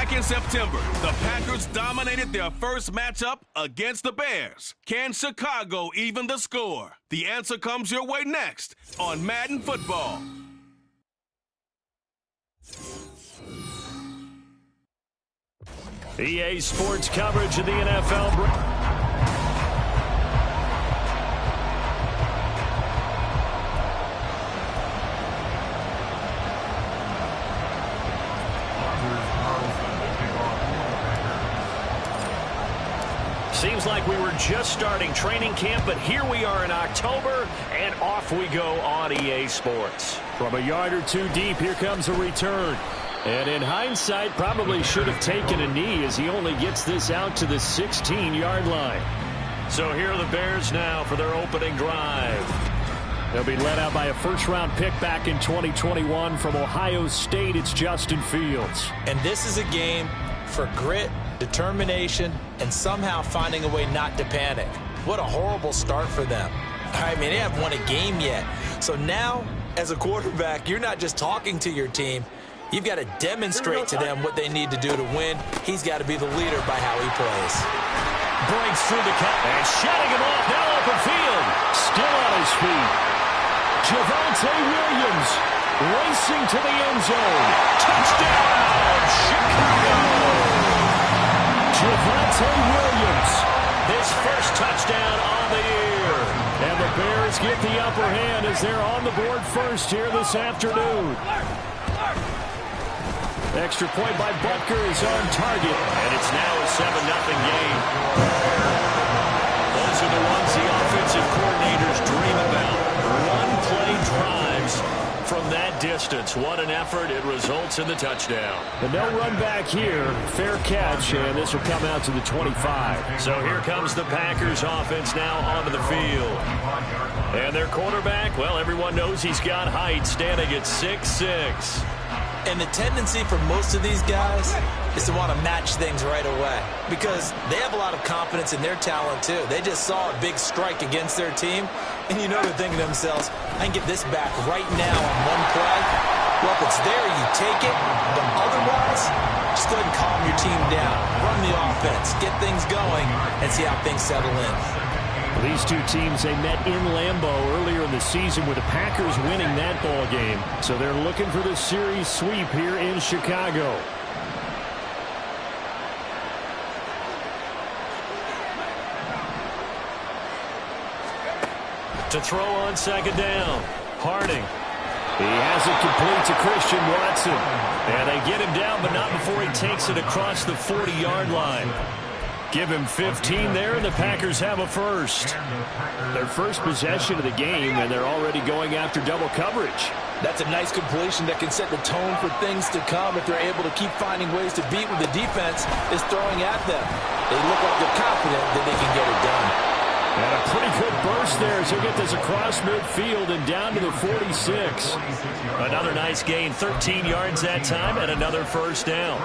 Back in September, the Packers dominated their first matchup against the Bears. Can Chicago even the score? The answer comes your way next on Madden Football. EA Sports coverage of the NFL. Seems like we were just starting training camp, but here we are in October, and off we go on EA Sports. From a yard or two deep, here comes a return. And in hindsight, probably should have taken a knee as he only gets this out to the 16-yard line. So here are the Bears now for their opening drive. They'll be led out by a first-round pick back in 2021 from Ohio State. It's Justin Fields. And this is a game for grit, determination, and somehow finding a way not to panic. What a horrible start for them. I mean, they haven't won a game yet. So now, as a quarterback, you're not just talking to your team. You've got to demonstrate to them what they need to do to win. He's got to be the leader by how he plays. Breaks through the cut and shutting him off now open field. Still on his feet. Javonte Williams racing to the end zone. Touchdown, Chicago. Javonte Williams, his first touchdown on the year. And the Bears get the upper hand as they're on the board first here this afternoon. Extra point by Butker is on target, and it's now a 7-0 game. Those are the ones the offensive coordinators dream about. One-play drives from that distance. What an effort. It results in the touchdown. The no run back here. Fair catch, and this will come out to the 25. So here comes the Packers offense now onto the field. And their quarterback, well, everyone knows he's got height, standing at 6'6". And the tendency for most of these guys is to want to match things right away because they have a lot of confidence in their talent, too. They just saw a big strike against their team, and you know they're thinking to themselves, I can get this back right now on one play. Well, if it's there, you take it. But otherwise, just go ahead and calm your team down. Run the offense, get things going, and see how things settle in. These two teams, they met in Lambeau earlier in the season with the Packers winning that ball game. So they're looking for the series sweep here in Chicago. To throw on second down, Harding. He has it complete to Christian Watson. And they get him down, but not before he takes it across the 40-yard line. Give him 15 there, and the Packers have a first. Their first possession of the game, and they're already going after double coverage. That's a nice completion that can set the tone for things to come if they're able to keep finding ways to beat what the defense is throwing at them. They look like they're confident that they can get it done. And a pretty good burst there as he'll get this across midfield and down to the 46. Another nice gain, 13 yards that time, and another first down.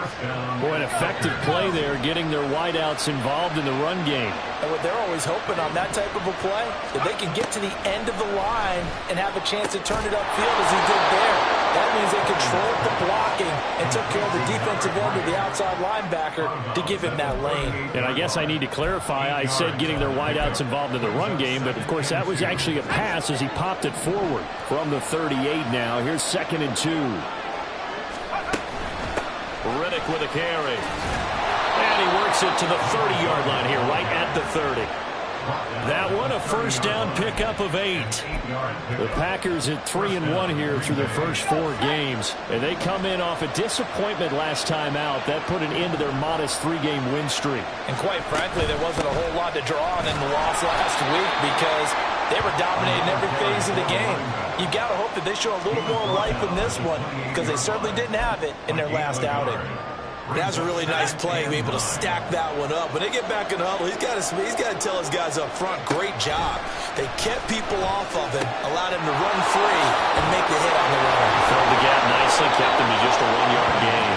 Boy, an effective play there, getting their wideouts involved in the run game. And what they're always hoping on that type of a play, if they can get to the end of the line and have a chance to turn it upfield as he did there. That means they controlled the blocking and took care of the defensive end of the outside linebacker to give him that lane. And I guess I need to clarify, I said getting their wideouts involved in the run game, but of course that was actually a pass as he popped it forward from the 38 now. Here's 2nd and 2. Riddick with a carry. And he works it to the 30-yard line here, right at the 30. That one a first down pickup of 8. The Packers at 3-1 here through their first 4 games. And they come in off a disappointment last time out. That put an end to their modest 3-game win streak. And quite frankly, there wasn't a whole lot to draw on in the loss last week because they were dominating every phase of the game. You got to hope that they show a little more life in this one because they certainly didn't have it in their last outing. That's a really nice play, be able to stack that one up. When they get back in the huddle, he's got to tell his guys up front, great job. They kept people off of him, allowed him to run free and make the hit on the run. Filled the gap nicely, kept him to just a 1-yard gain.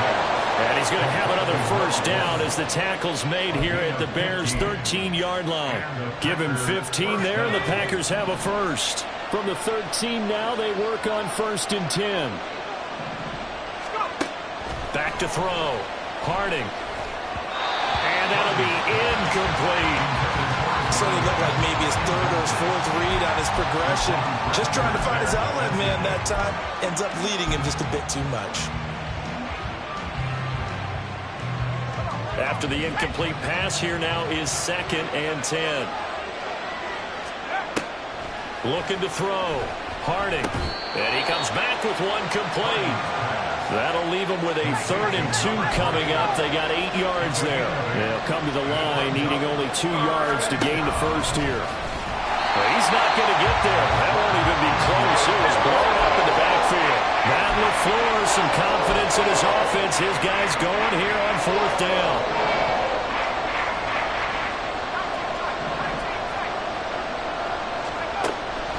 And he's going to have another first down as the tackle's made here at the Bears' 13-yard line. Give him 15 there, and the Packers have a first. From the 13 now, they work on 1st and 10. Back to throw. Harding. And that'll be incomplete. Certainly looked like maybe his third or his fourth read on his progression. Just trying to find his outlet man that time. Ends up leading him just a bit too much. After the incomplete pass, here now is 2nd and 10. Looking to throw. Harding. And he comes back with one complete. That'll leave him with a 3rd and 2 coming up. They got 8 yards there. They'll come to the line needing only 2 yards to gain the first here. Well, he's not going to get there. That won't even be close. It was blown up in the backfield. Matt LaFleur, some confidence in his offense. His guys going here on 4th down.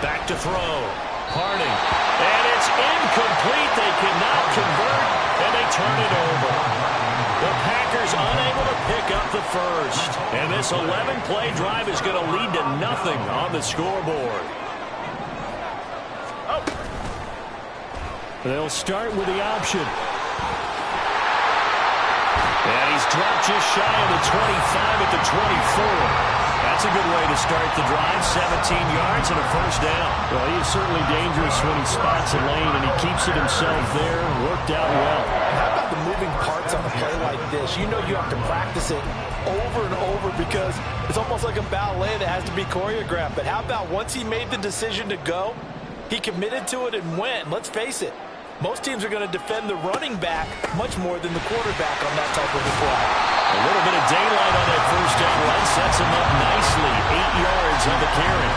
Back to throw. Harding. And it's incomplete. They cannot convert, and they turn it over. The Packers unable to pick up the first. And this 11-play drive is going to lead to nothing on the scoreboard. They'll start with the option. And he's dropped just shy of the 25 at the 24. That's a good way to start the drive. 17 yards and a first down. Well, he is certainly dangerous when he spots a lane, and he keeps it himself there. Worked out well. How about the moving parts on a play like this? You know you have to practice it over and over because it's almost like a ballet that has to be choreographed. But how about once he made the decision to go, he committed to it and went. Let's face it, most teams are going to defend the running back much more than the quarterback on that type of a play. A little bit of daylight on that first down run sets him up nicely. 8 yards on the carry.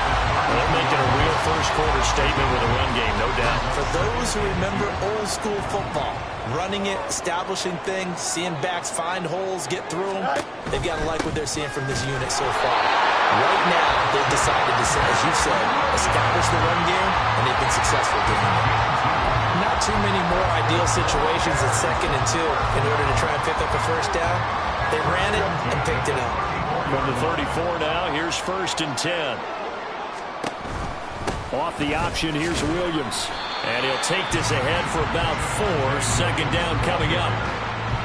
They're making a real first-quarter statement with a run game, no doubt. For those who remember old-school football, running it, establishing things, seeing backs find holes, get through them, they've got to like what they're seeing from this unit so far. Right now, they've decided to, as you said, establish the run game, and they've been successful doing it. Not too many more ideal situations at 2nd and 2 in order to try and pick up a first down. They ran it and picked it up. From the 34 now, here's 1st and 10. Off the option, here's Williams. And he'll take this ahead for about 4. 2nd down coming up.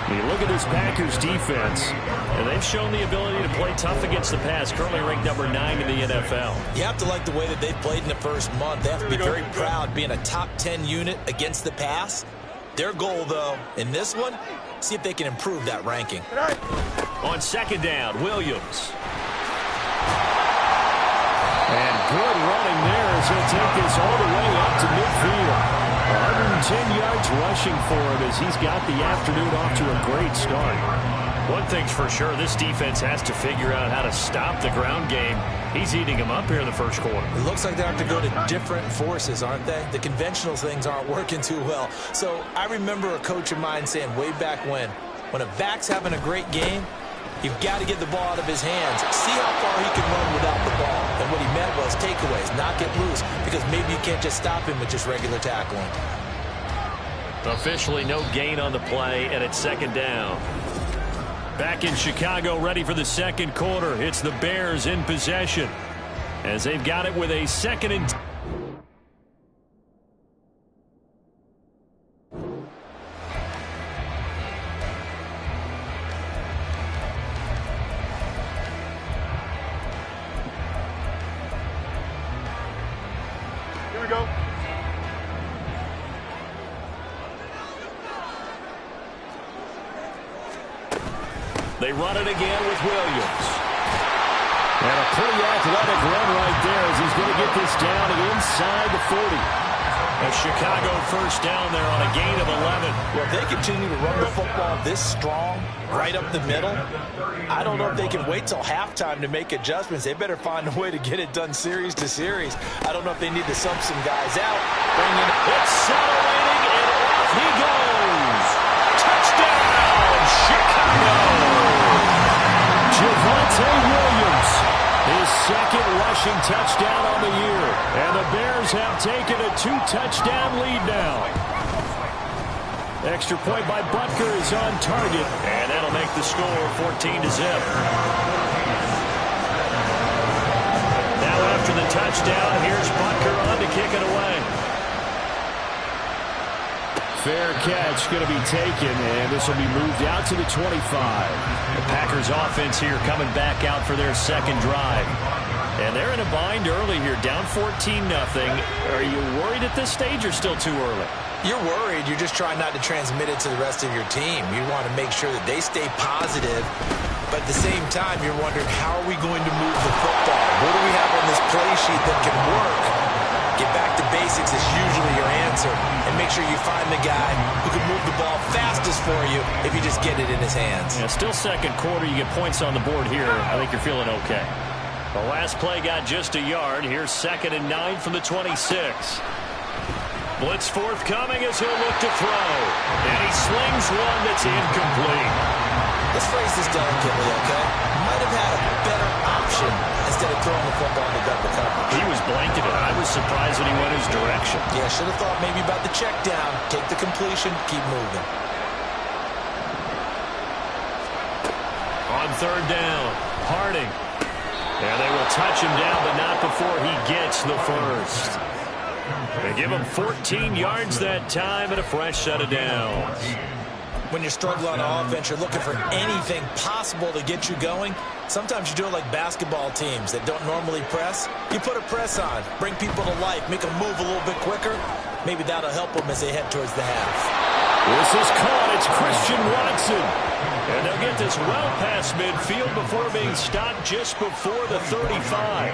You look at this Packers defense, and they've shown the ability to play tough against the pass, currently ranked number 9 in the NFL. You have to like the way that they've played in the first month. They have to be very proud being a top 10 unit against the pass. Their goal, though, in this one, see if they can improve that ranking. On 2nd down, Williams. And good running there as he'll take this all the way up to midfield. 110 yards rushing for him as he's got the afternoon off to a great start. One thing's for sure, this defense has to figure out how to stop the ground game. He's eating them up here in the first quarter. It looks like they have to go to different forces, aren't they? The conventional things aren't working too well. So I remember a coach of mine saying way back when a back's having a great game, you've got to get the ball out of his hands. See how far he can run without the ball. And what he meant was takeaways, not get loose, because maybe you can't just stop him with just regular tackling. Officially no gain on the play, and it's 2nd down. Back in Chicago, ready for the second quarter. It's the Bears in possession as they've got it with a 2nd and 10. Here we go. They run it again with Williams. And a pretty athletic run right there as he's going to get this down inside the 40. A Chicago first down there on a gain of 11. Well, if they continue to run the football this strong, right up the middle, I don't know if they can wait till halftime to make adjustments. They better find a way to get it done series to series. I don't know if they need to sub some guys out. Bring in accelerating, and off he goes. Touchdown, Chicago. Javonte Williams, his 2nd rushing touchdown on the year. And the Bears have taken a 2-touchdown lead now. Extra point by Butker is on target. And that'll make the score 14-0. Now after the touchdown, here's Butker on to kick it away. fair catch going to be taken, and this will be moved out to the 25. The Packers offense here coming back out for their second drive. And they're in a bind early here, down 14-0. Are you worried at this stage or still too early? You're worried. You're just trying not to transmit it to the rest of your team. You want to make sure that they stay positive. But at the same time, you're wondering, how are we going to move the football? What do we have on this play sheet that can work? Get back to basics is usually your answer. And make sure you find the guy who can move the ball fastest for you if you just get it in his hands. Yeah, still second quarter. You get points on the board here. I think you're feeling okay. The last play got just a yard. Here's 2nd and 9 from the 26. Blitz forthcoming as he'll look to throw. And he slings one that's incomplete. Let's phrase this delicately, okay? Might have had a better option instead of throwing the football into double coverage. He was blanketed. I was surprised that he went his direction. Yeah, should have thought maybe about the check down. Take the completion, keep moving. On 3rd down, Harding. And they will touch him down, but not before he gets the first. They give him 14 yards that time and a fresh set of downs. When you're struggling on offense, you're looking for anything possible to get you going. Sometimes you do it like basketball teams that don't normally press. You put a press on, bring people to life, make them move a little bit quicker. Maybe that'll help them as they head towards the half. This is caught. It's Christian Watson. And they'll get this well past midfield before being stopped just before the 35.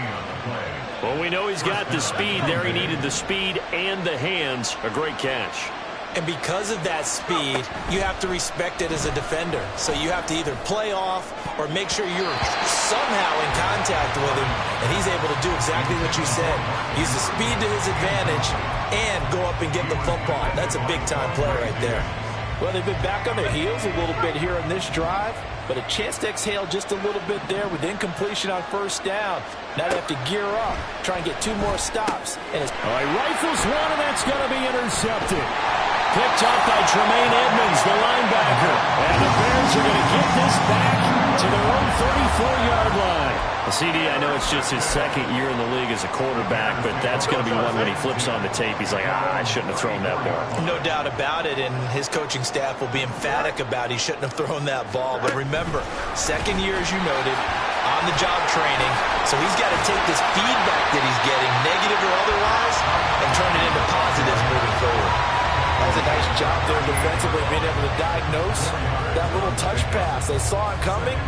Well, we know he's got the speed there. He needed the speed and the hands. A great catch. And because of that speed, you have to respect it as a defender. So you have to either play off or make sure you're somehow in contact with him, and he's able to do exactly what you said. Use the speed to his advantage and go up and get the football. That's a big-time play right there. Well, they've been back on their heels a little bit here in this drive, but a chance to exhale just a little bit there with incompletion on 1st down. Now they have to gear up, try and get 2 more stops. And all right, rifles one, and that's going to be intercepted. Picked up by Tremaine Edmonds, the linebacker. And the Bears are going to get this back to their own 34-yard line. CD, I know it's just his 2nd year in the league as a quarterback, but that's going to be one when he flips on the tape. He's like, I shouldn't have thrown that ball. No doubt about it, and his coaching staff will be emphatic about he shouldn't have thrown that ball. But remember, 2nd year, as you noted, on-the-job training. So he's got to take this feedback that he's getting, negative or otherwise, and turn it into positives moving forward. That was a nice job there defensively, being able to diagnose that little touch pass. They saw it coming.